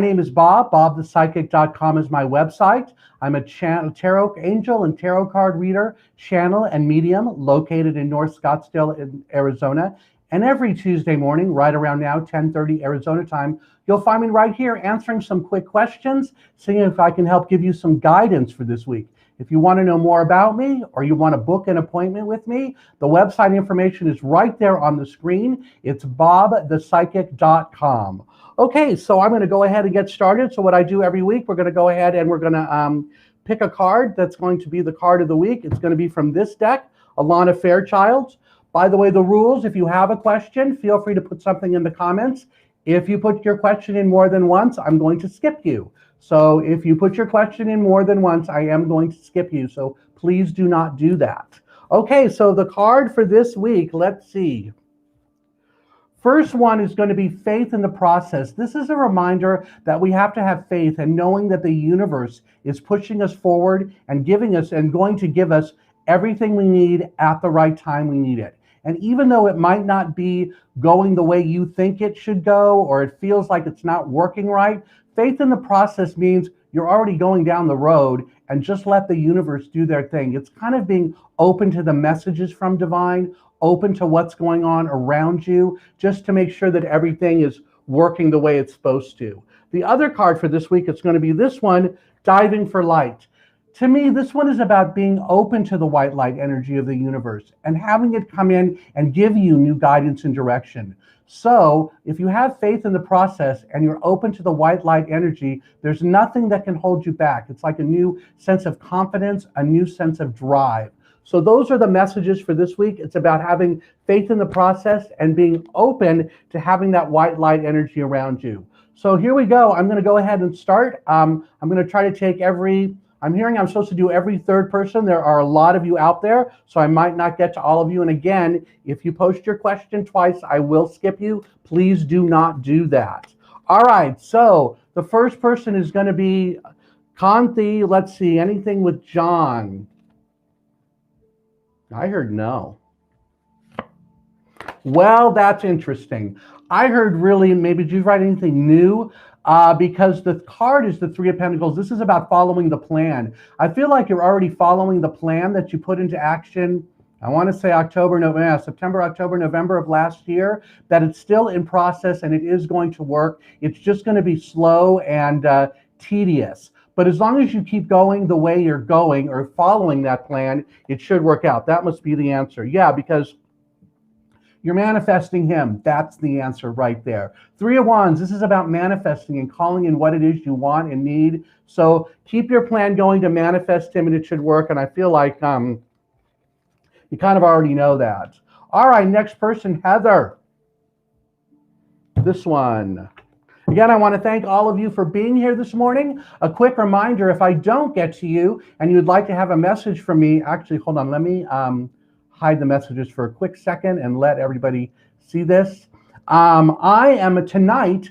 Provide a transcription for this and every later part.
My name is Bob. BobThePsychic.com is my website. I'm a tarot angel and tarot card reader, channel, and medium located in North Scottsdale, in Arizona. And every Tuesday morning, right around now, 10:30 Arizona time, you'll find me right here answering some quick questions, seeing if I can help give you some guidance for this week. If you want to know more about me or you want to book an appointment with me, the website information is right there on the screen. It's BobThePsychic.com. Okay, so I'm going to go ahead and get started. So what I do every week, we're going to go ahead and we're going to pick a card that's going to be the card of the week. It's going to be from this deck, Alana Fairchild's. By the way, the rules, if you have a question, feel free to put something in the comments. If you put your question in more than once, I'm going to skip you. So if you put your question in more than once, I am going to skip you. So please do not do that. Okay, so the card for this week, let's see. First one is going to be faith in the process. This is a reminder that we have to have faith and knowing that the universe is pushing us forward and giving us and going to give us everything we need at the right time we need it. And even though it might not be going the way you think it should go, or it feels like it's not working right, faith in the process means you're already going down the road and just let the universe do their thing. It's kind of being open to the messages from divine, open to what's going on around you, just to make sure that everything is working the way it's supposed to. The other card for this week is going to be this one, Diving for Light. To me, this one is about being open to the white light energy of the universe and having it come in and give you new guidance and direction. So if you have faith in the process and you're open to the white light energy, there's nothing that can hold you back. It's like a new sense of confidence, a new sense of drive. So those are the messages for this week. It's about having faith in the process and being open to having that white light energy around you. So here we go. I'm going to go ahead and start. I'm going to try to take I'm hearing I'm supposed to do every third person. There are a lot of you out there, so I might not get to all of you. And again, if you post your question twice, I will skip you. Please do not do that. All right, so the first person is going to be Kanthi. Let's see, anything with John? I heard no. Well, that's interesting. I heard really, maybe did you write anything new? Because the card is the Three of Pentacles. This is about following the plan. I feel like you're already following the plan that you put into action. I want to say September, October, November of last year, that it's still in process and it is going to work. It's just going to be slow and tedious. But as long as you keep going the way you're going or following that plan, it should work out. That must be the answer. Yeah, because you're manifesting him. That's the answer right there. Three of Wands, this is about manifesting and calling in what it is you want and need. So keep your plan going to manifest him and it should work. And I feel like you kind of already know that. All right, next person, Heather. This one. Again, I want to thank all of you for being here this morning. A quick reminder, if I don't get to you and you'd like to have a message from me, actually, hold on, let me hide the messages for a quick second and let everybody see this. I am tonight,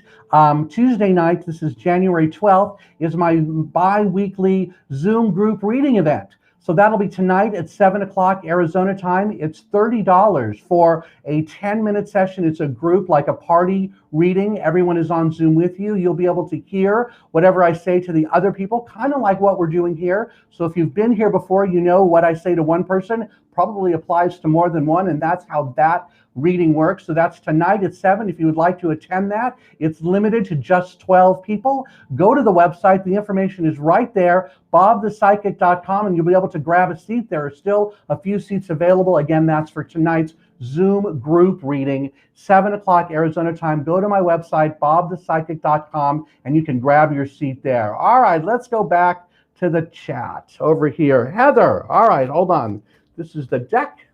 Tuesday night, this is January 12th, is my bi-weekly Zoom group reading event. So that'll be tonight at 7 o'clock Arizona time. It's $30 for a 10-minute session. It's a group, like a party reading. Everyone is on Zoom with you. You'll be able to hear whatever I say to the other people, kind of like what we're doing here. So if you've been here before, you know what I say to one person probably applies to more than one, and that's how that reading works. So that's tonight at 7. If you would like to attend that, it's limited to just 12 people. Go to the website. The information is right there, BobThePsychic.com, and you'll be able to grab a seat. There are still a few seats available. Again, that's for tonight's Zoom group reading, 7 o'clock Arizona time. Go to my website, BobThePsychic.com, and you can grab your seat there. All right, let's go back to the chat over here. Heather, all right, hold on. This is the deck.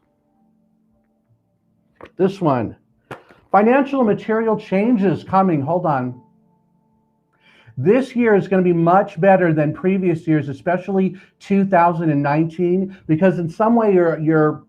This one, financial and material changes coming. Hold on. This year is going to be much better than previous years, especially 2019, because in some way the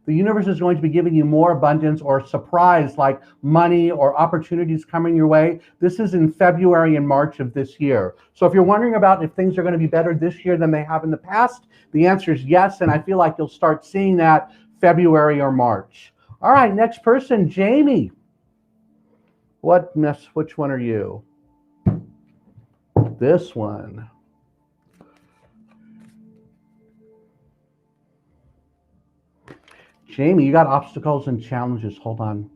universe is going to be giving you more abundance or surprise, like money or opportunities coming your way. This is in February and March of this year. So if you're wondering about if things are going to be better this year than they have in the past, the answer is yes, and I feel like you'll start seeing that February or March. All right, next person, Jamie. Which one are you? this one. Jamie, you got obstacles and challenges. Hold on.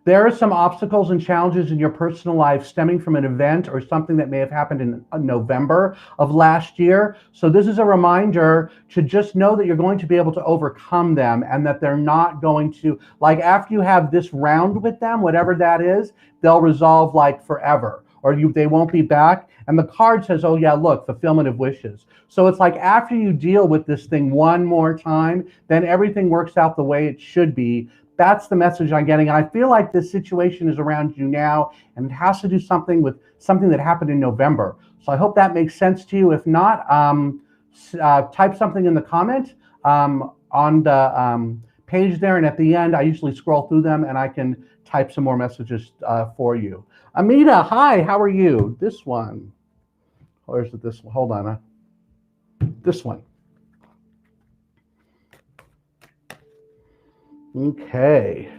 There are some obstacles and challenges in your personal life stemming from an event or something that may have happened in November of last year. So this is a reminder to just know that you're going to be able to overcome them, and that they're not going to, like, after you have this round with them, whatever that is, they'll resolve like forever, or they won't be back. And the card says, oh yeah, look, fulfillment of wishes. So it's like after you deal with this thing one more time, then everything works out the way it should be. That's the message I'm getting. And I feel like this situation is around you now, and it has to do something with something that happened in November. So I hope that makes sense to you. If not, type something in the comment on the page there. And at the end, I usually scroll through them and I can type some more messages for you. Amita, hi, how are you? This one. Or is it this one? Hold on. This one. Okay.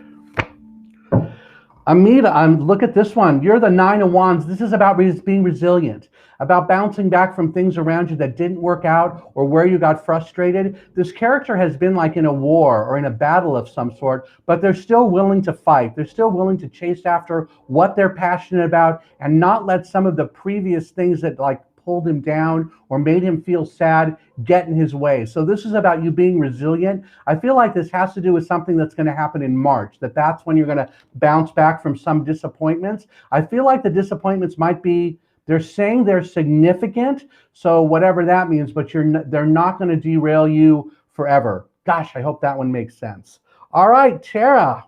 Amita, look at this one. You're the 9 of Wands. This is about being resilient, about bouncing back from things around you that didn't work out or where you got frustrated. This character has been like in a war or in a battle of some sort, but they're still willing to fight. They're still willing to chase after what they're passionate about and not let some of the previous things that like pulled him down or made him feel sad get in his way. So this is about you being resilient. I feel like this has to do with something that's going to happen in March, that's when you're going to bounce back from some disappointments. I feel like the disappointments might be, they're saying they're significant, so whatever that means, but they're not going to derail you forever. Gosh, I hope that one makes sense. All right, Tara.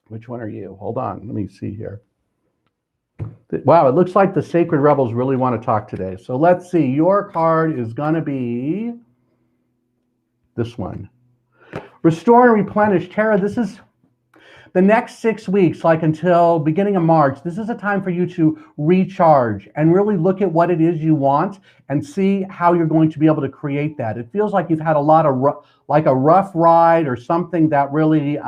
Which one are you? Hold on, let me see here. Wow, it looks like the Sacred Rebels really want to talk today. So let's see. Your card is going to be this one. Restore and replenish. Tara, this is the next 6 weeks, like until beginning of March. This is a time for you to recharge and really look at what it is you want and see how you're going to be able to create that. It feels like you've had a lot of a rough ride or something that really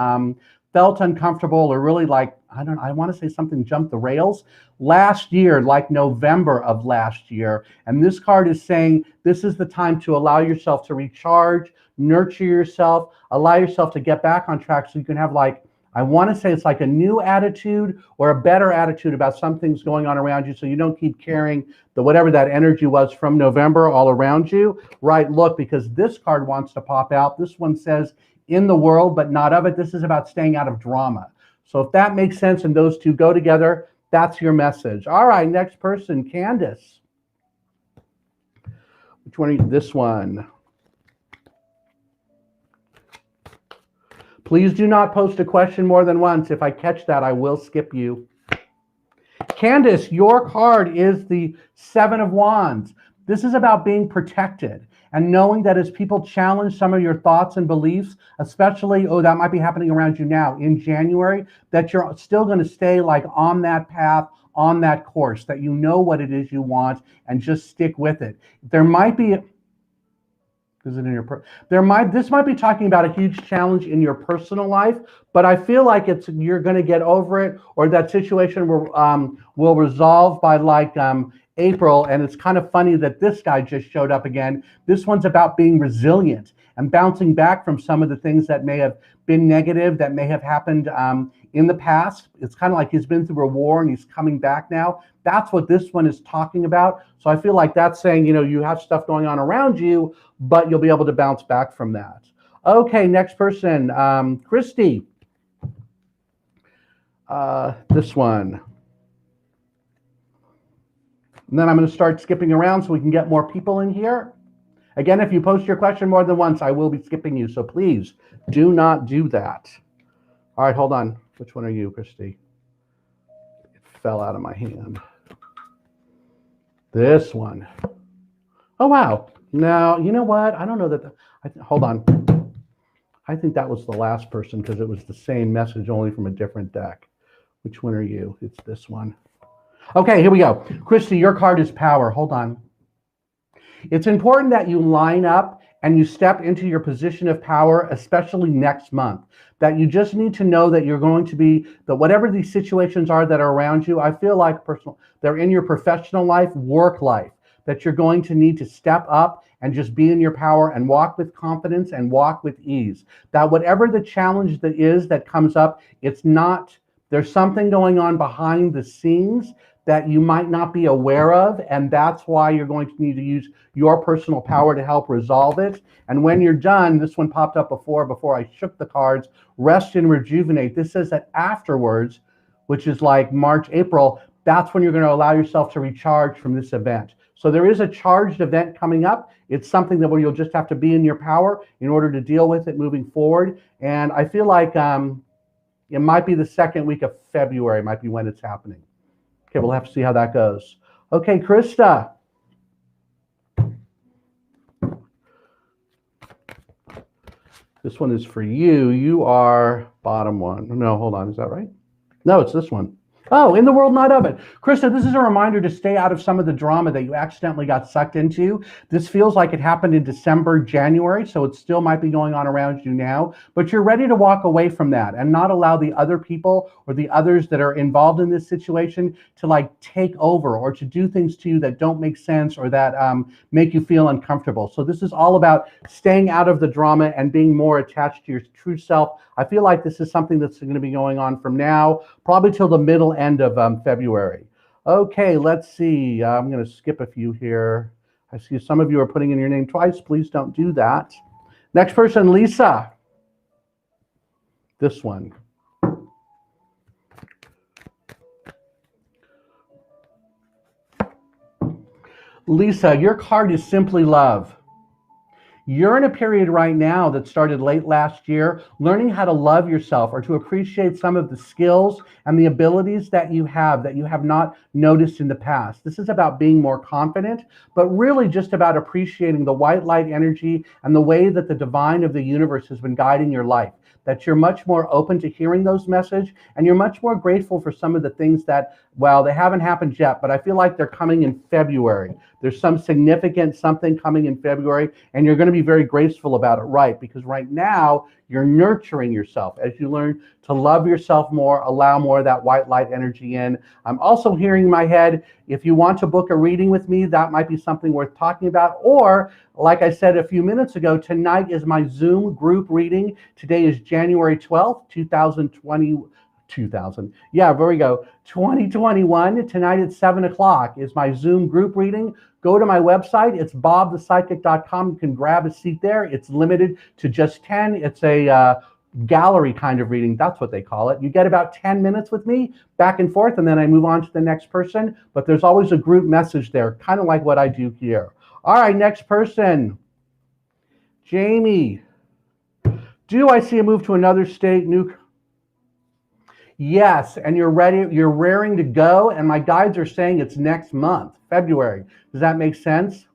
felt uncomfortable, or really like, I want to say something jumped the rails last year, like November of last year. And this card is saying this is the time to allow yourself to recharge, nurture yourself, allow yourself to get back on track so you can have, like, I want to say it's like a new attitude or a better attitude about some things going on around you, so you don't keep carrying the whatever that energy was from November all around you. Right, look, because this card wants to pop out. This one says in the world, but not of it. This is about staying out of drama. So if that makes sense and those two go together, that's your message. All right, next person, Candace. Which one are you? This one. Please do not post a question more than once. If I catch that, I will skip you. Candace, your card is the 7 of Wands. This is about being protected and knowing that as people challenge some of your thoughts and beliefs, especially, that might be happening around you now in January, that you're still going to stay like on that path, on that course, that you know what it is you want and just stick with it. There might be, is it in your, this might be talking about a huge challenge in your personal life, but I feel like you're going to get over it, or that situation will resolve by like April. And it's kind of funny that this guy just showed up again. This one's about being resilient and bouncing back from some of the things that may have been negative, that may have happened in the past. It's kind of like he's been through a war and he's coming back now. That's what this one is talking about. So I feel like that's saying, you have stuff going on around you, but you'll be able to bounce back from that. Okay, next person, Christy. This one. And then I'm going to start skipping around so we can get more people in here. Again, if you post your question more than once, I will be skipping you. So please do not do that. All right, hold on. Which one are you, Christy? It fell out of my hand. This one. Oh, wow. Now, you know what? I don't know that. Hold on. I think that was the last person because it was the same message, only from a different deck. Which one are you? It's this one. Okay, here we go. Christy, your card is power. Hold on. It's important that you line up and you step into your position of power, especially next month. That you just need to know that you're going to be, that whatever these situations are that are around you, I feel like they're in your professional life, work life, that you're going to need to step up and just be in your power and walk with confidence and walk with ease. That whatever the challenge that is that comes up, it's not, there's something going on behind the scenes that you might not be aware of, and that's why you're going to need to use your personal power to help resolve it. And when you're done, this one popped up before I shook the cards, rest and rejuvenate. This says that afterwards, which is like March, April, that's when you're going to allow yourself to recharge from this event. So there is a charged event coming up. It's something that where you'll just have to be in your power in order to deal with it moving forward. And I feel like it might be the second week of February, might be when it's happening. Okay, we'll have to see how that goes. Okay, Krista. This one is for you. You are bottom one. No, hold on. Is that right? No, it's this one. Oh, in the world, not of it. Krista, this is a reminder to stay out of some of the drama that you accidentally got sucked into. This feels like it happened in December, January, so it still might be going on around you now, but you're ready to walk away from that and not allow the other people or the others that are involved in this situation to like take over or to do things to you that don't make sense or that make you feel uncomfortable. So this is all about staying out of the drama and being more attached to your true self. I feel like this is something that's going to be going on from now, probably till the middle end of February. Okay, let's see. I'm going to skip a few here. I see some of you are putting in your name twice. Please don't do that. Next person, Lisa. This one. Lisa, your card is simply love. You're in a period right now that started late last year, learning how to love yourself or to appreciate some of the skills and the abilities that you have not noticed in the past. This is about being more confident, but really just about appreciating the white light energy and the way that the divine of the universe has been guiding your life. That you're much more open to hearing those messages, and you're much more grateful for some of the things that, well, they haven't happened yet, but I feel like they're coming in February. There's some significant something coming in February, and you're going to be very graceful about it, right? Because right now, you're nurturing yourself as you learn to love yourself more, allow more of that white light energy in. I'm also hearing in my head, if you want to book a reading with me, that might be something worth talking about. Or, like I said a few minutes ago, tonight is my Zoom group reading. Today is January 12th, 2021. Tonight at 7 o'clock is my Zoom group reading. Go to my website. It's bobthepsychic.com. You can grab a seat there. It's limited to just 10. It's a gallery kind of reading. That's what they call it. You get about 10 minutes with me back and forth, and then I move on to the next person. But there's always a group message there, kind of like what I do here. All right, next person. Jamie. Do I see a move to another state? Yes, and you're ready, you're raring to go, and my guides are saying it's next month, February. Does that make sense?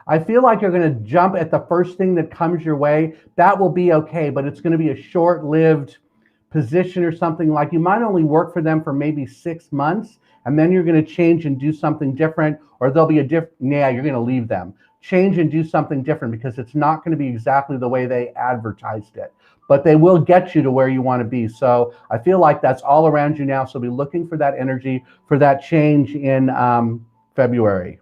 I feel like you're going to jump at the first thing that comes your way. That will be okay, but it's going to be a short-lived position or something. Like you might only work for them for maybe 6 months, and then you're going to change and do something different, or there'll be a different, you're going to leave them. Change and do something different because it's not going to be exactly the way they advertised it. But they will get you to where you want to be. So I feel like that's all around you now. So be looking for that energy, for that change in February.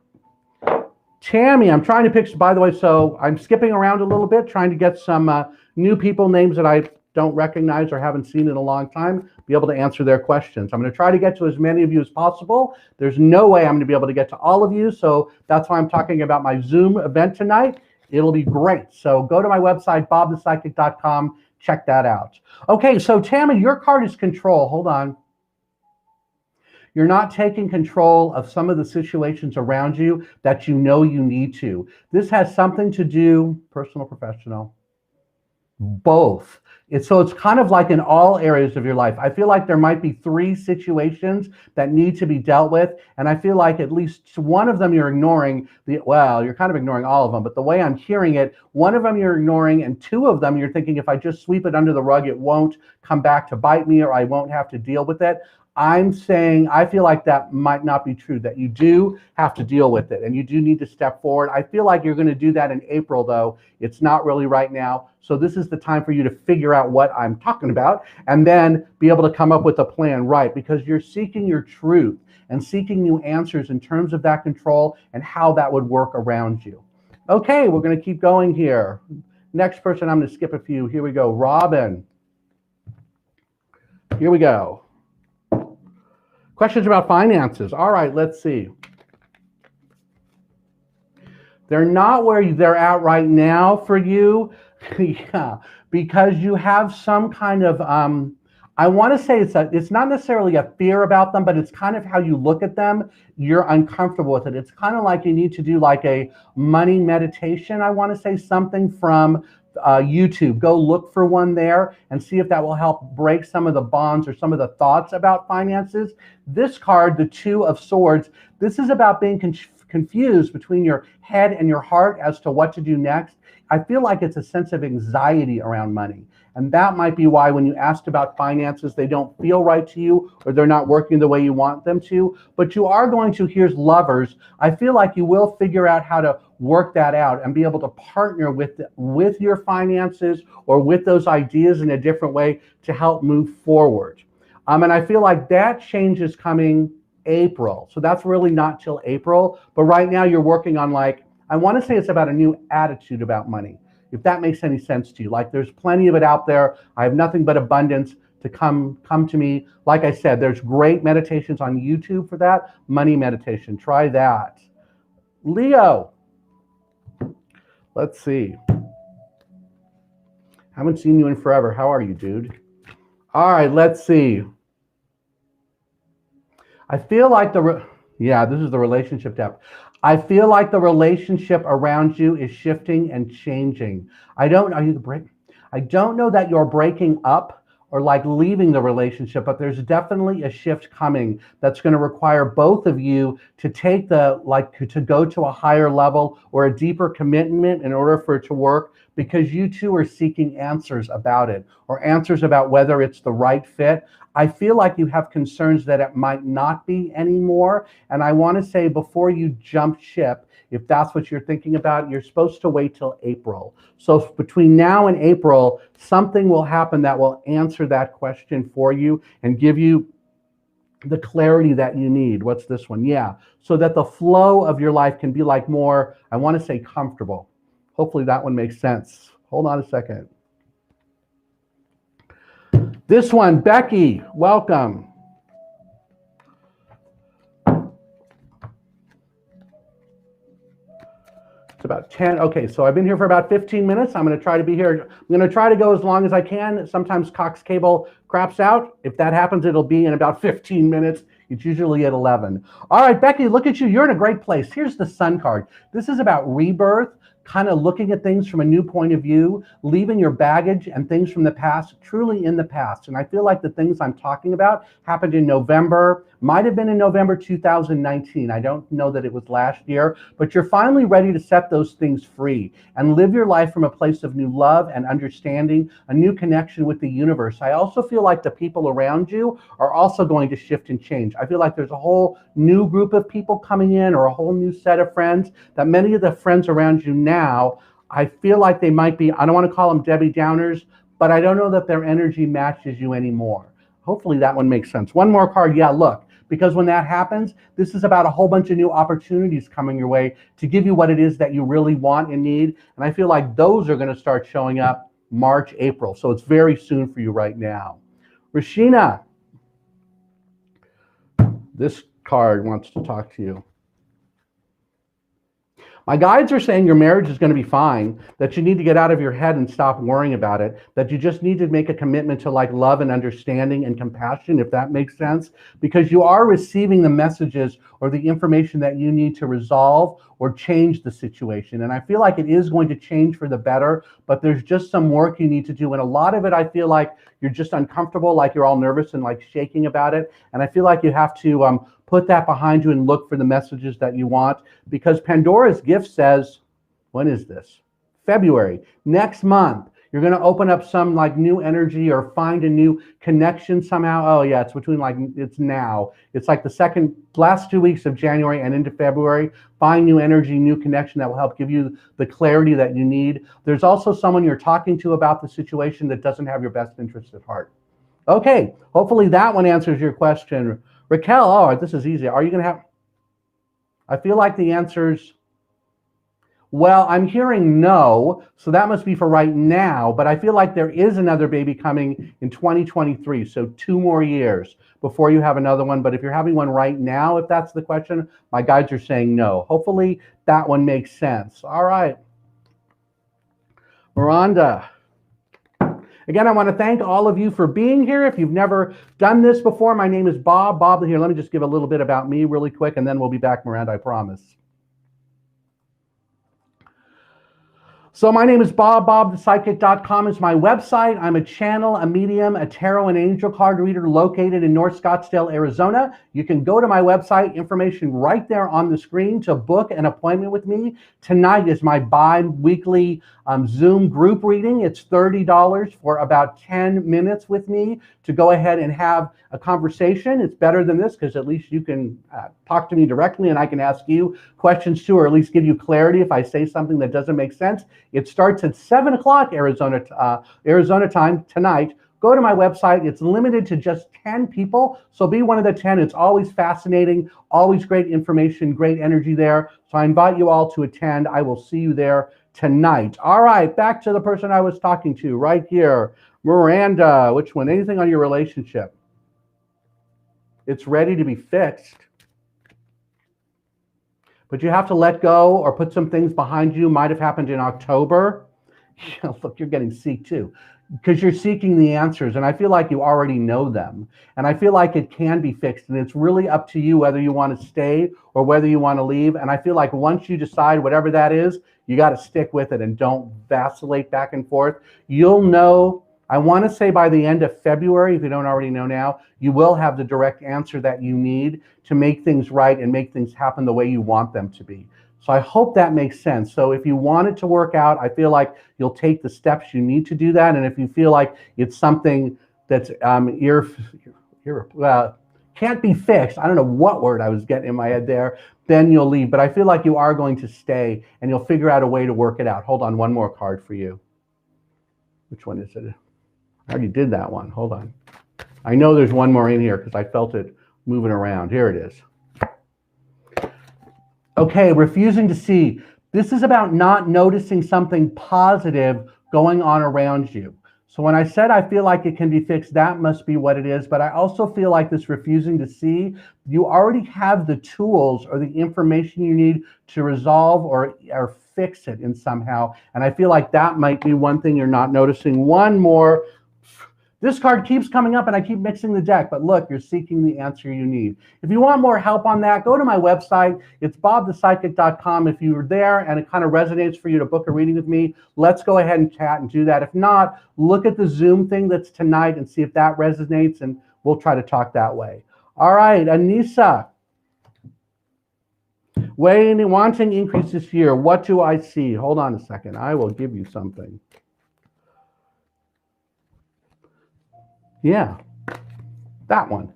Tammy, I'm trying to pick, by the way, so I'm skipping around a little bit, trying to get some new people, names that I don't recognize or haven't seen in a long time, be able to answer their questions. I'm going to try to get to as many of you as possible. There's no way I'm going to be able to get to all of you. So that's why I'm talking about my Zoom event tonight. It'll be great. So go to my website, bobthepsychic.com. Check that out. Okay, so Tammy, your card is control. Hold on. You're not taking control of some of the situations around you that you know you need to. This has something to do, personal, professional, both. So it's kind of like in all areas of your life. I feel like there might be 3 situations that need to be dealt with. And I feel like at least one of them you're ignoring. Well, you're kind of ignoring all of them. But the way I'm hearing it, one of them you're ignoring and 2 of them you're thinking if I just sweep it under the rug, it won't come back to bite me or I won't have to deal with it. I'm saying I feel like that might not be true, that you do have to deal with it and you do need to step forward. I feel like you're going to do that in April, though. It's not really right now. So this is the time for you to figure out what I'm talking about and then be able to come up with a plan, right? Because you're seeking your truth and seeking new answers in terms of that control and how that would work around you. Okay, we're going to keep going here. Next person, I'm going to skip a few. Here we go. Robin. Here we go. Questions about finances. All right, let's see. They're not where they're at right now for you. Yeah, because you have some kind of, I want to say it's not necessarily a fear about them, but it's kind of how you look at them. You're uncomfortable with it. It's kind of like you need to do like a money meditation. I want to say something from YouTube. Go look for one there and see if that will help break some of the bonds or some of the thoughts about finances. This card, the Two of Swords, this is about being confused between your head and your heart as to what to do next. I feel like it's a sense of anxiety around money. And that might be why when you asked about finances, they don't feel right to you or they're not working the way you want them to. But you are going to, here's Lovers, I feel like you will figure out how to work that out and be able to partner with your finances or with those ideas in a different way to help move forward. And I feel like that change is coming April. So that's really not till April. But right now you're working on like, I want to say it's about a new attitude about money, if that makes any sense to you. Like there's plenty of it out there. I have nothing but abundance to come to me. Like I said, there's great meditations on YouTube for that. Money meditation, try that. Leo, let's see. Haven't seen you in forever. How are you, dude? All right, let's see. I feel like this is the relationship depth. I feel like the relationship around you is shifting and changing. I don't know that you're breaking up or like leaving the relationship, but there's definitely a shift coming that's going to require both of you to take to go to a higher level or a deeper commitment in order for it to work, because you two are seeking answers about it or answers about whether it's the right fit. I feel like you have concerns that it might not be anymore. And I want to say before you jump ship, if that's what you're thinking about, you're supposed to wait till April. So between now and April, something will happen that will answer that question for you and give you the clarity that you need. What's this one? Yeah. So that the flow of your life can be like more, I want to say comfortable. Hopefully that one makes sense. Hold on a second. This one, Becky, welcome. It's about 10. Okay, so I've been here for about 15 minutes. I'm going to try to be here. I'm going to try to go as long as I can. Sometimes Cox Cable craps out. If that happens, it'll be in about 15 minutes. It's usually at 11. All right, Becky, look at you. You're in a great place. Here's the Sun card. This is about rebirth, kind of looking at things from a new point of view, leaving your baggage and things from the past truly in the past. And I feel like the things I'm talking about happened in November, might have been in November 2019. I don't know that it was last year, but you're finally ready to set those things free and live your life from a place of new love and understanding, a new connection with the universe. I also feel like the people around you are also going to shift and change. I feel like there's a whole new group of people coming in or a whole new set of friends, that many of the friends around you now, I feel like they might be, I don't want to call them Debbie Downers, but I don't know that their energy matches you anymore. Hopefully that one makes sense. One more card. Yeah, look, because when that happens, this is about a whole bunch of new opportunities coming your way to give you what it is that you really want and need. And I feel like those are going to start showing up March, April. So it's very soon for you right now. Rashina, this card wants to talk to you. My guides are saying your marriage is going to be fine, that you need to get out of your head and stop worrying about it, that you just need to make a commitment to like love and understanding and compassion, if that makes sense, because you are receiving the messages or the information that you need to resolve or change the situation. And I feel like it is going to change for the better, but there's just some work you need to do. And a lot of it, I feel like you're just uncomfortable, like you're all nervous and like shaking about it. And I feel like you have to put that behind you and look for the messages that you want, because Pandora's gift says, when is this? February, next month. You're going to open up some like new energy or find a new connection somehow. Oh yeah, it's between like, it's now. It's like the last 2 weeks of January and into February. Find new energy, new connection that will help give you the clarity that you need. There's also someone you're talking to about the situation that doesn't have your best interest at heart. Okay, hopefully that one answers your question. Raquel, oh, this is easy. Are you going to have, I feel like the answer's, well, I'm hearing no, so that must be for right now, but I feel like there is another baby coming in 2023, so 2 more years before you have another one. But if you're having one right now, if that's the question, my guides are saying no. Hopefully that one makes sense. All right. Miranda. Again, I want to thank all of you for being here. If you've never done this before, my name is Bob. Bob here. Let me just give a little bit about me really quick, and then we'll be back, Miranda, I promise. So my name is Bob. BobThePsychic.com is my website. I'm a channel, a medium, a tarot and angel card reader located in North Scottsdale, Arizona. You can go to my website, information right there on the screen to book an appointment with me. Tonight is my bi-weekly Zoom group reading. It's $30 for about 10 minutes with me to go ahead and have a conversation. It's better than this because at least you can talk to me directly and I can ask you questions too, or at least give you clarity if I say something that doesn't make sense. It starts at 7 o'clock Arizona time tonight. Go to my website. It's limited to just 10 people, so be one of the 10. It's always fascinating, always great information, great energy there. So I invite you all to attend. I will see you there tonight. All right, back to the person I was talking to right here. Miranda, which one? Anything on your relationship? It's ready to be fixed. But you have to let go or put some things behind you. Might have happened in October. Look, you're getting seeked too, because you're seeking the answers, and I feel like you already know them. And I feel like it can be fixed, and it's really up to you whether you want to stay or whether you want to leave. And I feel like once you decide whatever that is, you got to stick with it and don't vacillate back and forth. You'll know, I want to say by the end of February, if you don't already know now, you will have the direct answer that you need to make things right and make things happen the way you want them to be. So I hope that makes sense. So if you want it to work out, I feel like you'll take the steps you need to do that. And if you feel like it's something that's can't be fixed, I don't know what word I was getting in my head there, then you'll leave. But I feel like you are going to stay and you'll figure out a way to work it out. Hold on, one more card for you. Which one is it? I already did that one. Hold on. I know there's one more in here because I felt it moving around. Here it is. Okay, refusing to see. This is about not noticing something positive going on around you. So when I said I feel like it can be fixed, that must be what it is. But I also feel like this refusing to see, you already have the tools or the information you need to resolve or fix it in somehow. And I feel like that might be one thing you're not noticing. One more. This card keeps coming up and I keep mixing the deck, but look, you're seeking the answer you need. If you want more help on that, go to my website. It's bobthepsychic.com. If you're there and it kind of resonates for you to book a reading with me, let's go ahead and chat and do that. If not, look at the Zoom thing that's tonight and see if that resonates, and we'll try to talk that way. All right, Anissa. Wanting increase this year. What do I see? Hold on a second. I will give you something. Yeah, that one.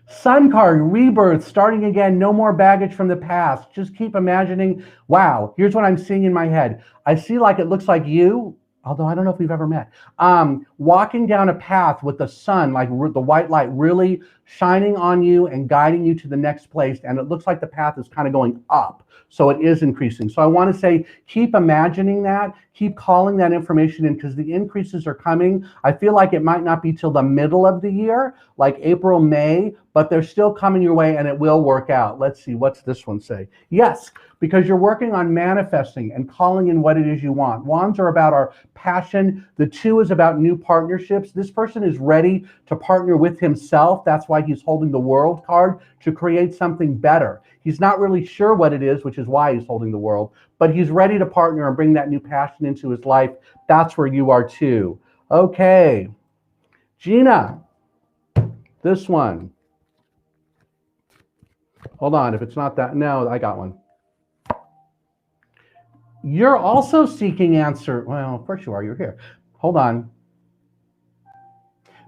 Sun card, rebirth, starting again, no more baggage from the past. Just keep imagining, wow, here's what I'm seeing in my head. I see like it looks like you, although I don't know if we've ever met, walking down a path with the sun, like the white light really shining on you and guiding you to the next place. And it looks like the path is kind of going up. So it is increasing. So I want to say, keep imagining that, keep calling that information in, because the increases are coming. I feel like it might not be till the middle of the year, like April, May, but they're still coming your way and it will work out. Let's see, what's this one say? Yes, because you're working on manifesting and calling in what it is you want. Wands are about our passion. The 2 is about new partnerships. This person is ready to partner with himself. That's why he's holding the World card, to create something better. He's not really sure what it is, which is why he's holding the World, but he's ready to partner and bring that new passion into his life. That's where you are too. Okay, Gina, this one. Hold on, if it's not that, no, I got one. You're also seeking answer. Well, of course you are, you're here. hold on.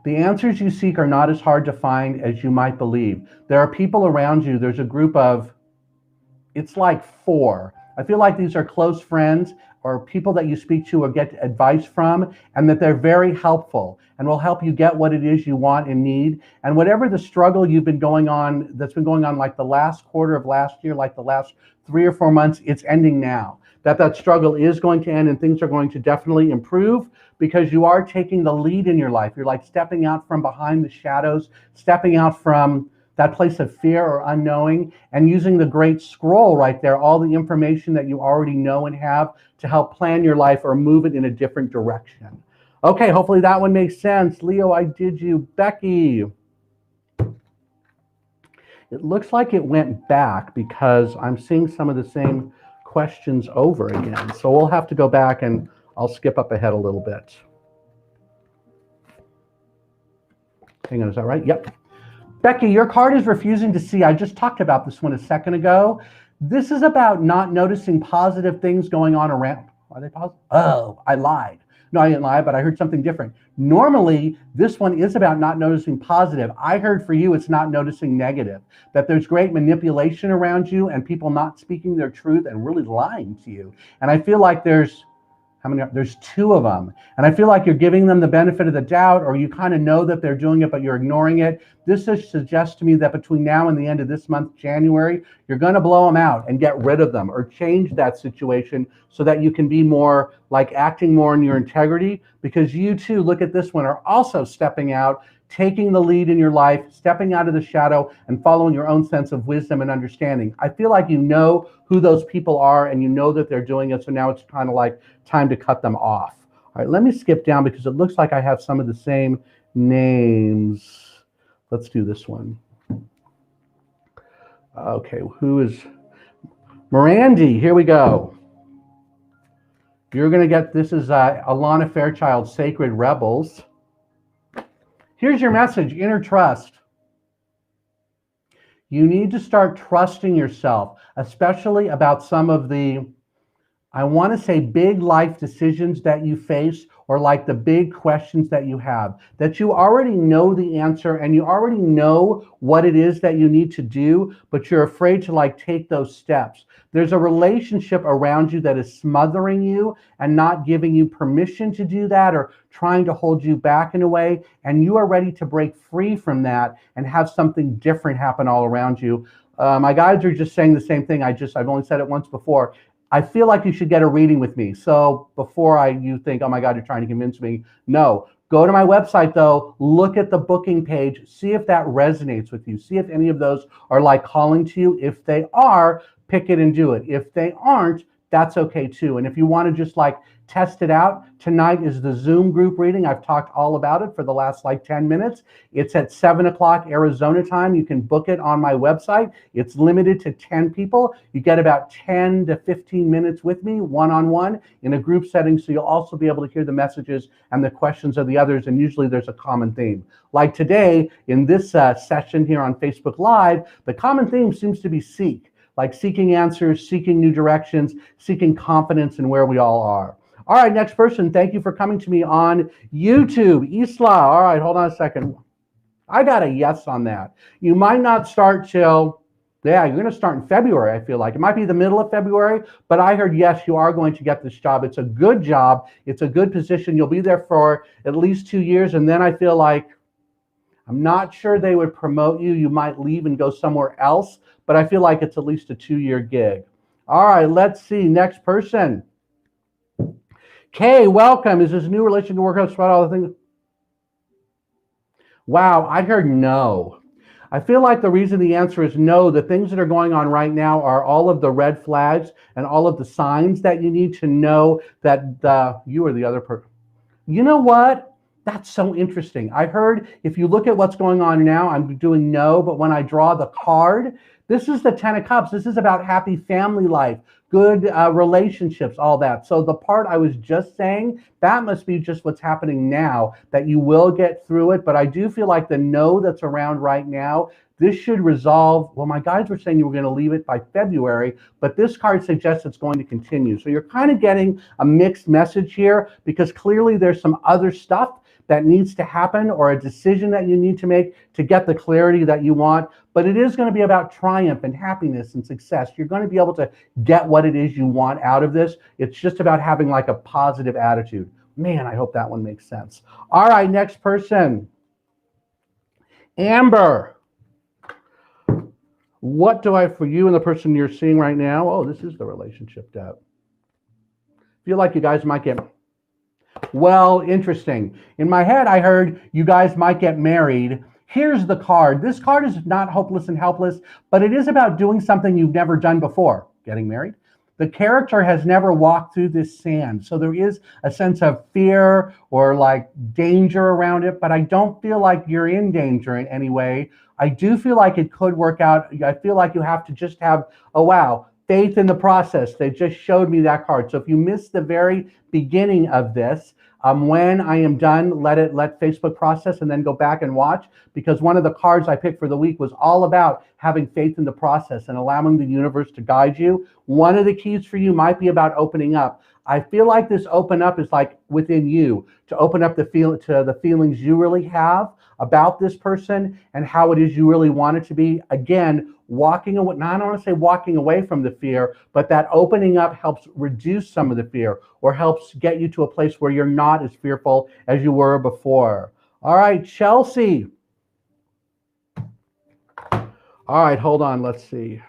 The answers you seek are not as hard to find as you might believe. There are people around you. There's a group of, it's like 4. I feel like these are close friends or people that you speak to or get advice from, and that they're very helpful and will help you get what it is you want and need. And whatever the struggle you've been going on, that's been going on like the last quarter of last year, like the last 3 or 4 months, it's ending now. That struggle is going to end and things are going to definitely improve because you are taking the lead in your life. You're like stepping out from behind the shadows, stepping out from that place of fear or unknowing, and using the great scroll right there, all the information that you already know and have to help plan your life or move it in a different direction. Okay, hopefully that one makes sense. Leo, I did you. Becky. It looks like it went back because I'm seeing some of the same questions over again. So we'll have to go back and I'll skip up ahead a little bit. Hang on, is that right? Yep. Becky, your card is refusing to see. I just talked about this one a second ago. This is about not noticing positive things going on around. Are they positive? Oh, I lied. No, I didn't lie, but I heard something different. Normally, this one is about not noticing positive. I heard for you, it's not noticing negative, that there's great manipulation around you and people not speaking their truth and really lying to you. And I feel like there's 2 of them. And I feel like you're giving them the benefit of the doubt, or you kind of know that they're doing it, but you're ignoring it. This suggests to me that between now and the end of this month, January, you're going to blow them out and get rid of them or change that situation so that you can be more like acting more in your integrity, because you too, look at this one, are also stepping out, taking the lead in your life, stepping out of the shadow and following your own sense of wisdom and understanding. I feel like you know who those people are and you know that they're doing it. So now it's kind of like time to cut them off. All right, let me skip down because it looks like I have some of the same names. Let's do this one. Okay, who is Mirandy? Here we go. You're going to get, this is Alana Fairchild, Sacred Rebels. Here's your message, inner trust. You need to start trusting yourself, especially about some of the, I want to say, big life decisions that you face, or like the big questions that you have, that you already know the answer and you already know what it is that you need to do, but you're afraid to like take those steps. There's a relationship around you that is smothering you and not giving you permission to do that, or trying to hold you back in a way, and you are ready to break free from that and have something different happen all around you. My guides are just saying the same thing. I've only said it once before. I feel like you should get a reading with me. So before you think, oh my God, you're trying to convince me. No, go to my website though, look at the booking page, see if that resonates with you. See if any of those are like calling to you. If they are, pick it and do it. If they aren't, that's okay too. And if you want to just like test it out, tonight is the Zoom group reading. I've talked all about it for the last like 10 minutes. It's at 7 o'clock Arizona time. You can book it on my website. It's limited to 10 people. You get about 10 to 15 minutes with me, one-on-one in a group setting. So you'll also be able to hear the messages and the questions of the others. And usually there's a common theme. Like today in this session here on Facebook Live, the common theme seems to be seek, like seeking answers, seeking new directions, seeking confidence in where we all are. All right, next person. Thank you for coming to me on YouTube. Isla. All right, hold on a second. I got a yes on that. You might not start till, yeah, you're going to start in February, I feel like. It might be the middle of February, but I heard, yes, you are going to get this job. It's a good job. It's a good position. You'll be there for at least 2 years, and then I feel like, I'm not sure they would promote you. You might leave and go somewhere else, but I feel like it's at least a 2-year gig. All right, let's see. Next person. Kay, welcome. Is this new relation to work out about all the things? Wow, I heard no. I feel like the reason the answer is no, the things that are going on right now are all of the red flags and all of the signs that you need to know that you are the other person. You know what? That's so interesting. I heard if you look at what's going on now, I'm doing no, but when I draw the card, this is the 10 of Cups. This is about happy family life, good relationships, all that. So the part I was just saying, that must be just what's happening now, that you will get through it. But I do feel like the no that's around right now This should resolve. Well, my guides were saying you were going to leave it by February, but this card suggests it's going to continue. So you're kind of getting a mixed message here, because clearly there's some other stuff that needs to happen, or a decision that you need to make to get the clarity that you want. But it is going to be about triumph and happiness and success. You're going to be able to get what it is you want out of this. It's just about having like a positive attitude. Man, I hope that one makes sense. All right, next person. Amber. What do I have for you and the person you're seeing right now? Oh, this is the relationship debt. Feel like you guys might get... Well, interesting. In my head, I heard you guys might get married. Here's the card. This card is not hopeless and helpless, but it is about doing something you've never done before, getting married. The character has never walked through this sand, so there is a sense of fear or like danger around it, but I don't feel like you're in danger in any way. I do feel like it could work out. I feel like you have to just have, oh wow, faith in the process. They just showed me that card. So if you missed the very beginning of this, when I am done, let Facebook process and then go back and watch, because one of the cards I picked for the week was all about having faith in the process and allowing the universe to guide you. One of the keys for you might be about opening up. I feel like this open up is like within you, to open up to the feelings you really have about this person and how it is you really want it to be. Again, walking away, now I don't want to say walking away from the fear, but that opening up helps reduce some of the fear, or helps get you to a place where you're not as fearful as you were before. All right, Chelsea. All right, hold on, let's see.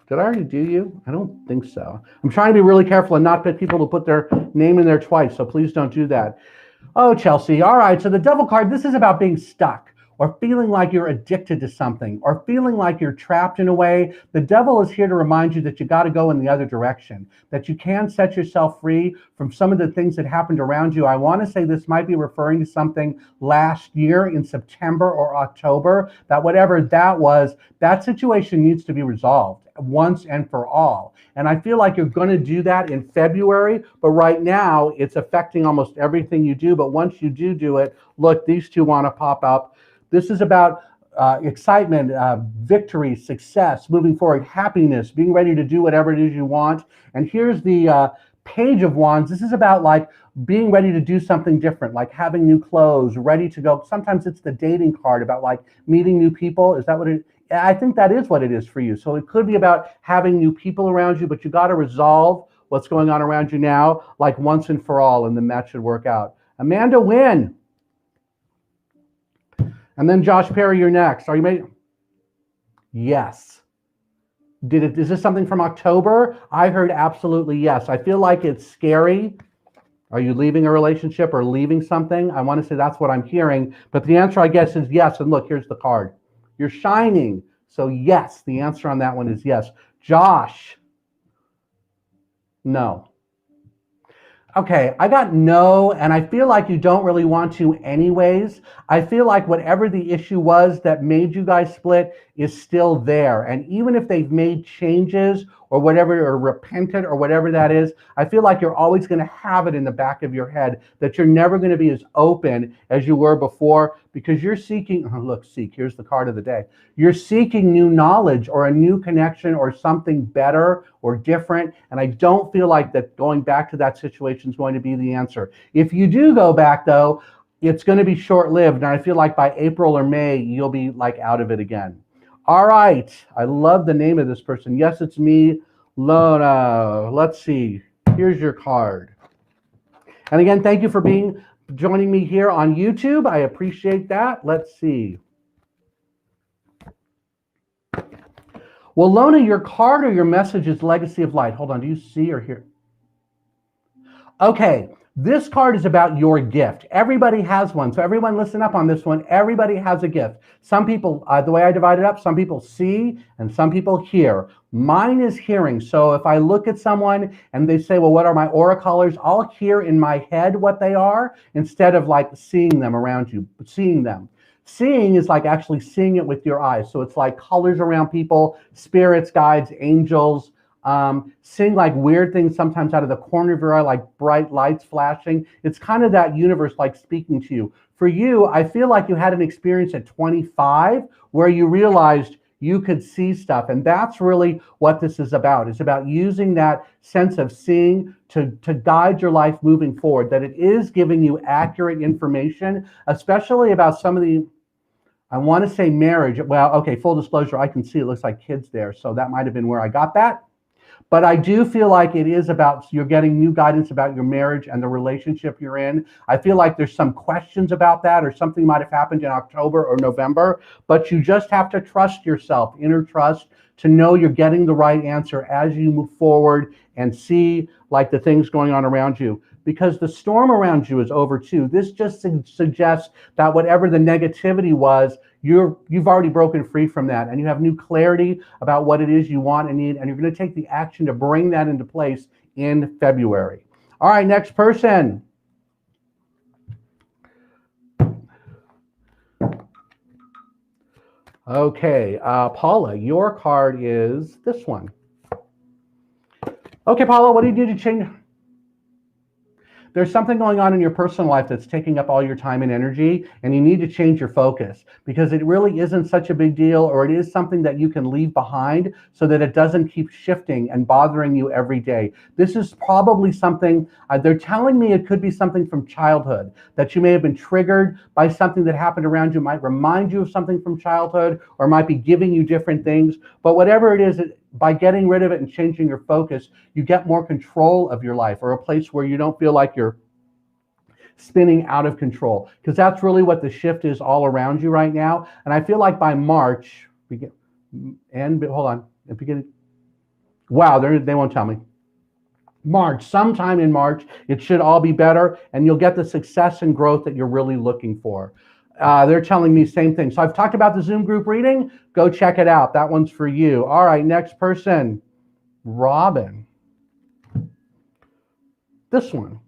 Did I already do you? I don't think so. I'm trying to be really careful and not get people to put their name in there twice, so please don't do that. Oh, Chelsea. All right, so the Devil card, this is about being stuck, or feeling like you're addicted to something, or feeling like you're trapped in a way. The Devil is here to remind you that you got to go in the other direction, that you can set yourself free from some of the things that happened around you. I want to say this might be referring to something last year in September or October, that whatever that was, that situation needs to be resolved once and for all. And I feel like you're going to do that in February, but right now it's affecting almost everything you do. But once you do it, look, these two want to pop up. This is about excitement, victory, success, moving forward, happiness, being ready to do whatever it is you want. And here's the Page of Wands. This is about like being ready to do something different, like having new clothes, ready to go. Sometimes it's the dating card about like meeting new people. Is that what it is? I think that is what it is for you. So it could be about having new people around you, but you got to resolve what's going on around you now, like once and for all, and then that should work out. Amanda Wynn. And then Josh Perry, you're next. Are you ready? Yes. Is this something from October? I heard absolutely yes. I feel like it's scary. Are you leaving a relationship or leaving something? I want to say that's what I'm hearing. But the answer, I guess, is yes. And look, here's the card. You're shining. So yes, the answer on that one is yes. Josh. No. Okay, I got no, and I feel like you don't really want to anyways. I feel like whatever the issue was that made you guys split is still there. And even if they've made changes or whatever, or repented or whatever that is, I feel like you're always going to have it in the back of your head that you're never going to be as open as you were before, because you're seeking, oh, look, seek, here's the card of the day. You're seeking new knowledge or a new connection or something better or different. And I don't feel like that going back to that situation is going to be the answer. If you do go back though, it's going to be short-lived. And I feel like by April or May, you'll be like out of it again. All right. I love the name of this person. Yes, it's me, Lona. Let's see. Here's your card. And again, thank you for joining me here on YouTube. I appreciate that. Let's see. Well, Lona, your card or your message is Legacy of Light. Hold on. Do you see or hear? Okay. This card is about your gift. Everybody has one. So everyone listen up on this one. Everybody has a gift. Some people, the way I divide it up, some people see and some people hear. Mine is hearing. So if I look at someone and they say, well, what are my aura colors? I'll hear in my head what they are instead of like seeing them around you, seeing them. Seeing is like actually seeing it with your eyes. So it's like colors around people, spirits, guides, angels, seeing like weird things sometimes out of the corner of your eye, like bright lights flashing. It's kind of that universe like speaking to you. For you, I feel like you had an experience at 25 where you realized you could see stuff. And that's really what this is about. It's about using that sense of seeing to guide your life moving forward, that it is giving you accurate information, especially about some of the, I want to say marriage. Well, okay, full disclosure, I can see it looks like kids there. So that might have been where I got that. But I do feel like it is about, you're getting new guidance about your marriage and the relationship you're in. I feel like there's some questions about that, or something might have happened in October or November, but you just have to trust yourself, inner trust, to know you're getting the right answer as you move forward and see like the things going on around you. Because the storm around you is over too. This just suggests that whatever the negativity was, you've already broken free from that, and you have new clarity about what it is you want and need, and you're going to take the action to bring that into place in February. All right, next person. Okay, Paula, your card is this one. Okay, Paula, what do you do to change? There's something going on in your personal life that's taking up all your time and energy, and you need to change your focus, because it really isn't such a big deal, or it is something that you can leave behind so that it doesn't keep shifting and bothering you every day. This is probably something, they're telling me it could be something from childhood, that you may have been triggered by something that happened around you, might remind you of something from childhood, or might be giving you different things. But whatever it is, by getting rid of it and changing your focus, you get more control of your life, or a place where you don't feel like you're spinning out of control, because that's really what the shift is all around you right now. And I feel like by March, hold on, wow, they won't tell me. March, sometime in March, it should all be better, and you'll get the success and growth that you're really looking for. They're telling me same thing. So I've talked about the Zoom group reading. Go check it out. That one's for you. All right, next person. Robin. This one.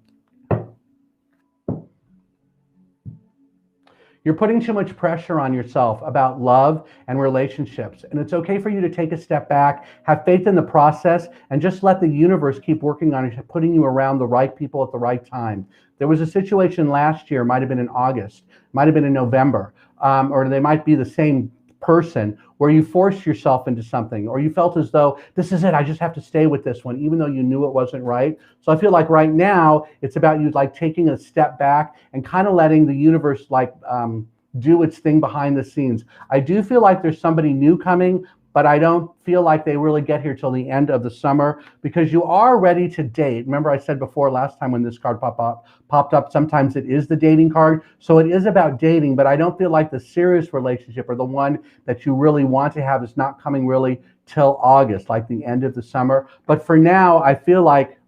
You're putting too much pressure on yourself about love and relationships. And it's okay for you to take a step back, have faith in the process, and just let the universe keep working on it, putting you around the right people at the right time. There was a situation last year, might have been in August, might have been in November, or they might be the same person, where you forced yourself into something, or you felt as though this is it, I just have to stay with this one, even though you knew it wasn't right. So I feel like right now it's about you like taking a step back and kind of letting the universe like do its thing behind the scenes. I do feel like there's somebody new coming, but I don't feel like they really get here till the end of the summer, because you are ready to date. Remember I said before last time when this card popped up, sometimes it is the dating card. So it is about dating, but I don't feel like the serious relationship, or the one that you really want to have, is not coming really till August, like the end of the summer. But for now, I feel like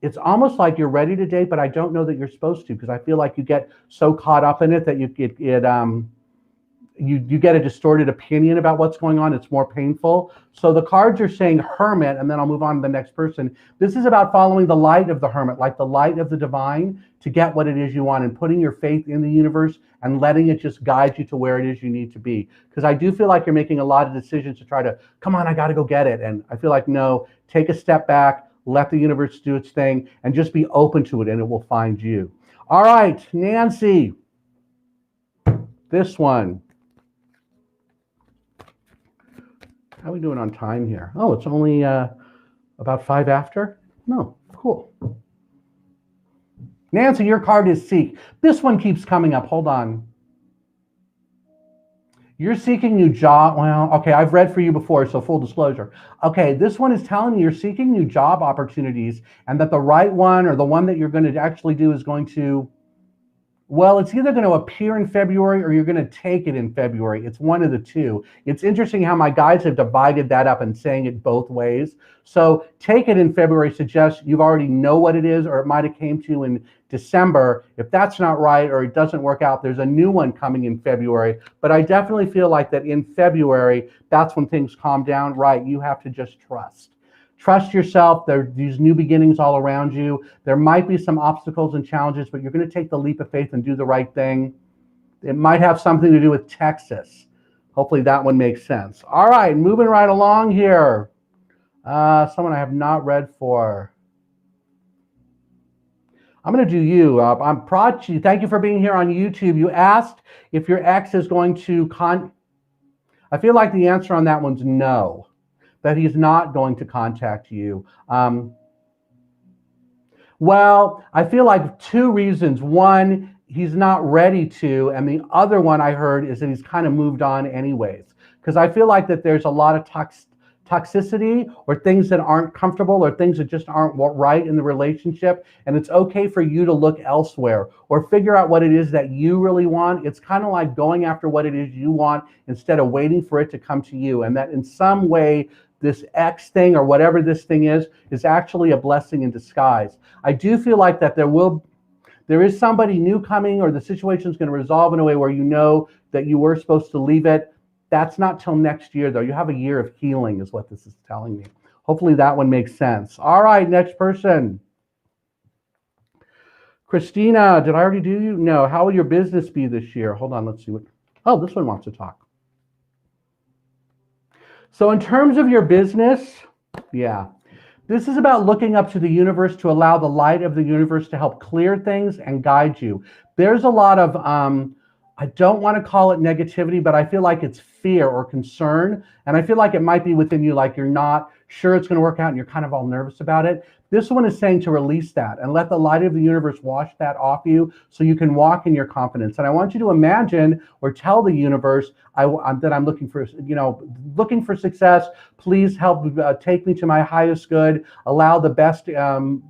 it's almost like you're ready to date, but I don't know that you're supposed to, because I feel like you get so caught up in it that you get a distorted opinion about what's going on. It's more painful. So the cards are saying Hermit, and then I'll move on to the next person. This is about following the light of the Hermit, like the light of the divine, to get what it is you want, and putting your faith in the universe and letting it just guide you to where it is you need to be. Because I do feel like you're making a lot of decisions to try to, come on, I got to go get it. And I feel like, no, take a step back, let the universe do its thing, and just be open to it, and it will find you. All right, Nancy, this one. How are we doing on time here? Oh, it's only about 5 after? No, cool. Nancy, your card is Seek. This one keeps coming up. Hold on. You're seeking new job. Well, okay, I've read for you before, so full disclosure. Okay, this one is telling you you're seeking new job opportunities, and that the right one, or the one that you're going to actually do, is going to, well, it's either going to appear in February or you're going to take it in February. It's one of the two. It's interesting how my guides have divided that up and saying it both ways. So take it in February suggests you already know what it is, or it might have came to you in December. If that's not right, or it doesn't work out, there's a new one coming in February. But I definitely feel like that in February, that's when things calm down. Right, you have to just trust. Trust yourself. There are these new beginnings all around you. There might be some obstacles and challenges, but you're going to take the leap of faith and do the right thing. It might have something to do with Texas. Hopefully that one makes sense. All right, moving right along here. Someone I have not read for. I'm going to do you. I'm Prachi. Thank you for being here on YouTube. You asked if your ex is going to I feel like the answer on that one's no, that he's not going to contact you. Well, I feel like two reasons. One, he's not ready to, and the other one I heard is that he's kind of moved on anyways. Because I feel like that there's a lot of toxicity or things that aren't comfortable or things that just aren't right in the relationship, and it's okay for you to look elsewhere or figure out what it is that you really want. It's kind of like going after what it is you want instead of waiting for it to come to you, and that in some way this X thing or whatever this thing is actually a blessing in disguise. I do feel like that there is somebody new coming, or the situation is going to resolve in a way where you know that you were supposed to leave it. That's not till next year, though. You have a year of healing is what this is telling me. Hopefully that one makes sense. All right, next person. Christina, did I already do you? No. How will your business be this year? Hold on, let's see what. Oh, this one wants to talk. So in terms of your business, yeah, this is about looking up to the universe to allow the light of the universe to help clear things and guide you. There's a lot of, I don't want to call it negativity, but I feel like it's fear or concern. And I feel like it might be within you, like you're not sure it's going to work out and you're kind of all nervous about it. This one is saying to release that and let the light of the universe wash that off you so you can walk in your confidence. And I want you to imagine or tell the universe that I'm looking for success. Please help take me to my highest good. Allow the best in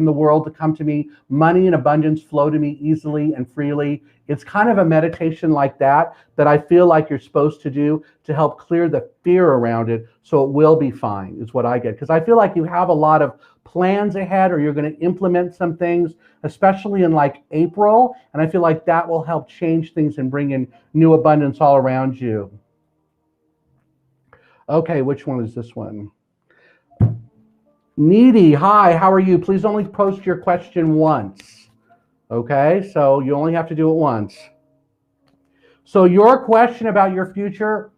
the world to come to me. Money and abundance flow to me easily and freely. It's kind of a meditation like that I feel like you're supposed to do to help clear the fear around it so it will be fine, is what I get. Because I feel like you have a lot of plans ahead, or you're going to implement some things, especially in like April. And I feel like that will help change things and bring in new abundance all around you. Okay, which one is this one? Needy, hi, how are you? Please only post your question once. Okay, so you only have to do it once. So your question about your future,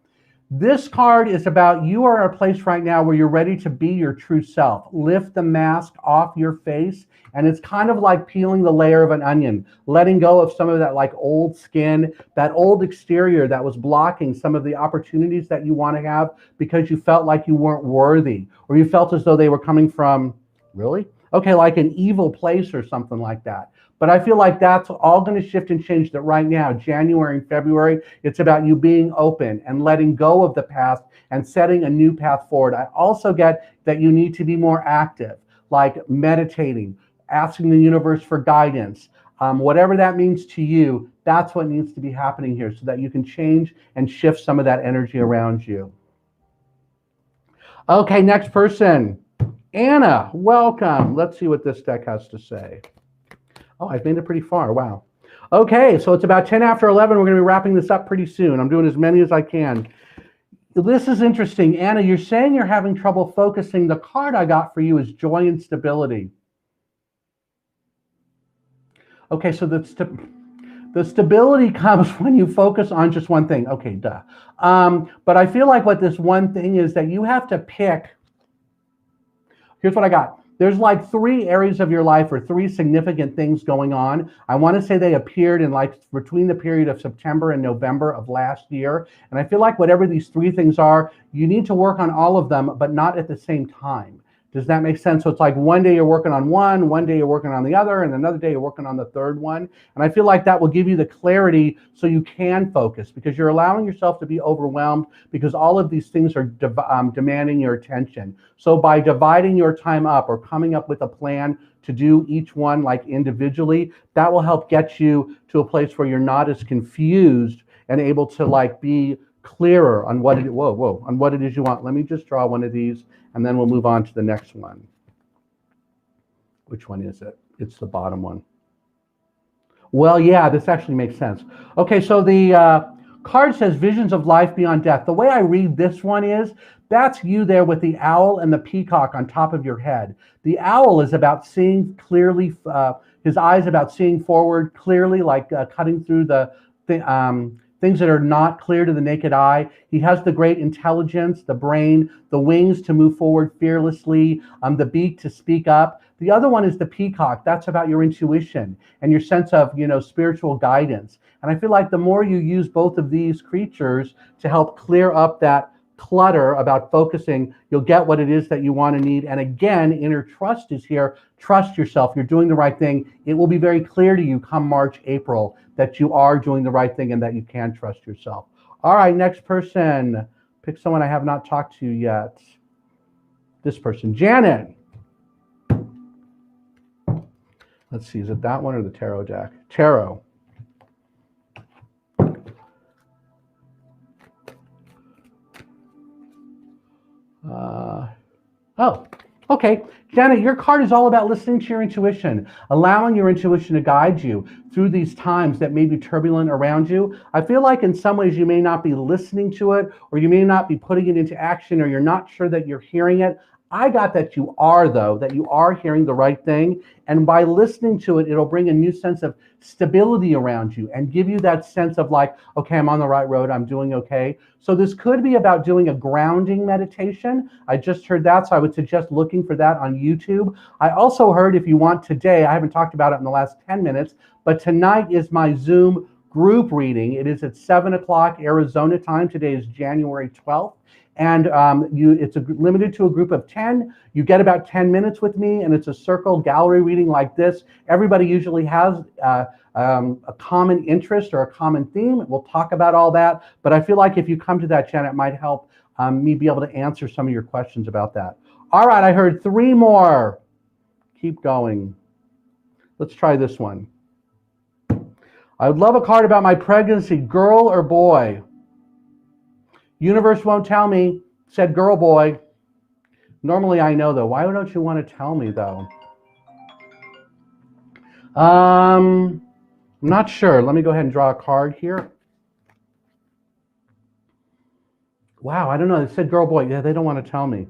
this card is about you are at a place right now where you're ready to be your true self. Lift the mask off your face, and it's kind of like peeling the layer of an onion, letting go of some of that like old skin, that old exterior that was blocking some of the opportunities that you want to have because you felt like you weren't worthy, or you felt as though they were coming from, really? Okay, like an evil place or something like that. But I feel like that's all going to shift and change, that right now, January and February, it's about you being open and letting go of the past and setting a new path forward. I also get that you need to be more active, like meditating, asking the universe for guidance. Whatever that means to you, that's what needs to be happening here so that you can change and shift some of that energy around you. Okay, next person. Anna, welcome. Let's see what this deck has to say. Oh, I've made it pretty far. Wow. Okay, so it's about 10 after 11. We're going to be wrapping this up pretty soon. I'm doing as many as I can. This is interesting. Anna, you're saying you're having trouble focusing. The card I got for you is joy and stability. Okay, so the stability comes when you focus on just one thing. Okay, duh. But I feel like what this one thing is that you have to pick. Here's what I got. There's like 3 areas of your life or 3 significant things going on. I want to say they appeared in like between the period of September and November of last year. And I feel like whatever these 3 things are, you need to work on all of them, but not at the same time. Does that make sense? So it's like one day you're working on one day you're working on the other, and another day you're working on the third one. And I feel like that will give you the clarity so you can focus, because you're allowing yourself to be overwhelmed because all of these things are demanding your attention. So by dividing your time up or coming up with a plan to do each one like individually, that will help get you to a place where you're not as confused and able to like be clearer on what it on what it is you want. Let me just draw one of these, and then we'll move on to the next one. Which one is it? It's the bottom one. Well, yeah, this actually makes sense. Okay, so the card says visions of life beyond death. The way I read this one is, that's you there with the owl and the peacock on top of your head. The owl is about seeing clearly, his eyes about seeing forward clearly, like cutting through the things that are not clear to the naked eye. He has the great intelligence, the brain, the wings to move forward fearlessly, the beak to speak up. The other one is the peacock. That's about your intuition and your sense of, spiritual guidance. And I feel like the more you use both of these creatures to help clear up that clutter about focusing, you'll get what it is that you want to need. And again, inner trust is here. Trust yourself. You're doing the right thing. It will be very clear to you come March, April, that you are doing the right thing and that you can trust yourself. All right, next person. Pick someone I have not talked to yet. This person, Janet. Let's see, is it that one or the tarot deck? Tarot. Oh, okay. Janet, your card is all about listening to your intuition, allowing your intuition to guide you through these times that may be turbulent around you. I feel like in some ways you may not be listening to it, or you may not be putting it into action, or you're not sure that you're hearing it. I got that you are, though, that you are hearing the right thing. And by listening to it, it'll bring a new sense of stability around you and give you that sense of like, okay, I'm on the right road, I'm doing okay. So this could be about doing a grounding meditation. I just heard that, so I would suggest looking for that on YouTube. I also heard if you want today, I haven't talked about it in the last 10 minutes, but tonight is my Zoom group reading. It is at 7 o'clock Arizona time. Today is January 12th. And it's limited to a group of 10. You get about 10 minutes with me, and it's a circle gallery reading like this. Everybody usually has a common interest or a common theme. We'll talk about all that. But I feel like if you come to that, Janet, it might help me be able to answer some of your questions about that. All right, I heard 3 more. Keep going. Let's try this one. I would love a card about my pregnancy, girl or boy. Universe won't tell me, said girl, boy. Normally I know, though. Why don't you want to tell me, though? I'm not sure. Let me go ahead and draw a card here. Wow, I don't know. They said girl, boy. Yeah, they don't want to tell me.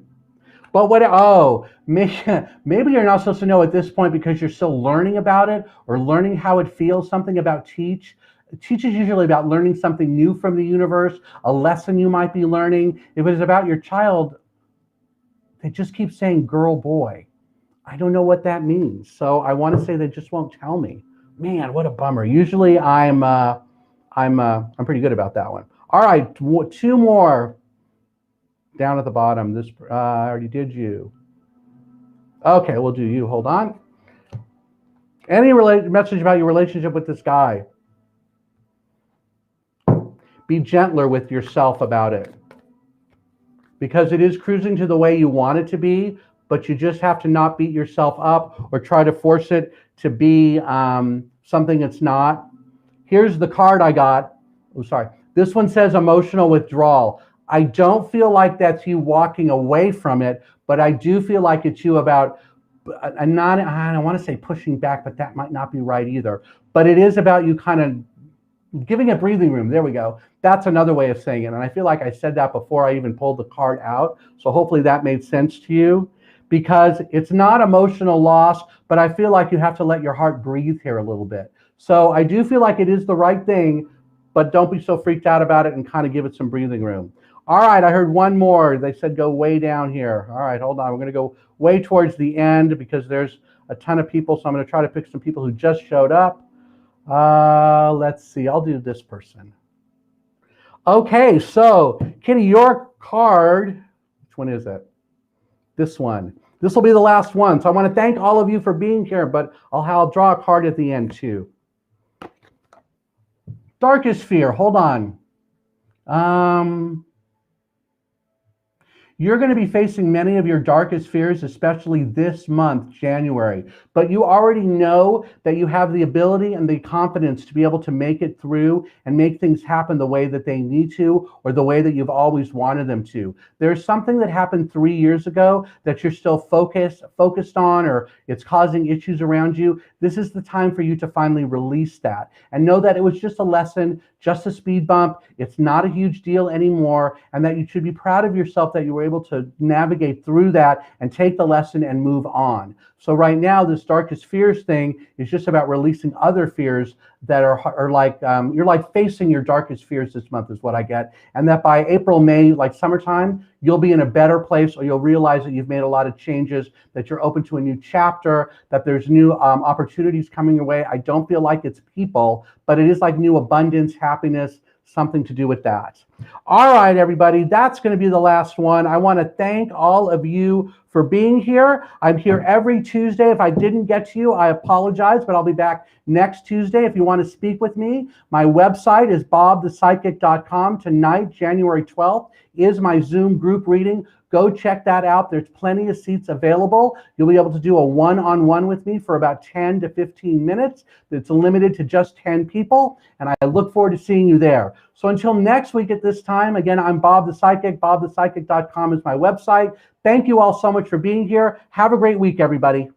But maybe you're not supposed to know at this point because you're still learning about it or learning how it feels, something about teach. Teach is usually about learning something new from the universe, a lesson you might be learning. If it is about your child, they just keep saying girl, boy. I don't know what that means. So I want to say they just won't tell me. Man, what a bummer. Usually I'm pretty good about that one. All right, 2 more down at the bottom. This I already did you. Okay, we'll do you. Hold on. Any message about your relationship with this guy? Be gentler with yourself about it, because it is cruising to the way you want it to be, but you just have to not beat yourself up or try to force it to be something it's not. Here's the card I got. Oh, sorry. This one says emotional withdrawal. I don't feel like that's you walking away from it, but I do feel like it's you about, I don't want to say pushing back, but that might not be right either. But it is about you kind of giving it breathing room. There we go. That's another way of saying it. And I feel like I said that before I even pulled the card out. So hopefully that made sense to you, because it's not emotional loss, but I feel like you have to let your heart breathe here a little bit. So I do feel like it is the right thing, but don't be so freaked out about it and kind of give it some breathing room. All right, I heard one more. They said go way down here. All right, hold on. We're going to go way towards the end because there's a ton of people. So I'm going to try to pick some people who just showed up. Let's see. I'll do this person. Okay, so Kitty, your card, which one is it? This one. This will be the last one. So I want to thank all of you for being here, but I'll draw a card at the end too. Darkest fear. Hold on. You're going to be facing many of your darkest fears, especially this month, January. But you already know that you have the ability and the confidence to be able to make it through and make things happen the way that they need to, or the way that you've always wanted them to. There's something that happened 3 years ago that you're still focused on, or it's causing issues around you. This is the time for you to finally release that and know that it was just a lesson, just a speed bump. It's not a huge deal anymore, and that you should be proud of yourself that you were able to navigate through that and take the lesson and move on. So right now, this darkest fears thing is just about releasing other fears that are like, you're like facing your darkest fears this month is what I get. And that by April, May, like summertime, you'll be in a better place, or you'll realize that you've made a lot of changes, that you're open to a new chapter, that there's new opportunities coming your way. I don't feel like it's people, but it is like new abundance, happiness, something to do with that. All right, everybody, that's going to be the last one. I want to thank all of you for being here. I'm here every Tuesday. If I didn't get to you, I apologize, but I'll be back next Tuesday. If you want to speak with me, my website is bobthepsychic.com. Tonight, January 12th, is my Zoom group reading. Go check that out. There's plenty of seats available. You'll be able to do a one-on-one with me for about 10 to 15 minutes. It's limited to just 10 people, and I look forward to seeing you there. So until next week at this time, again, I'm Bob the Psychic. bobthepsychic.com is my website. Thank you all so much for being here. Have a great week, everybody.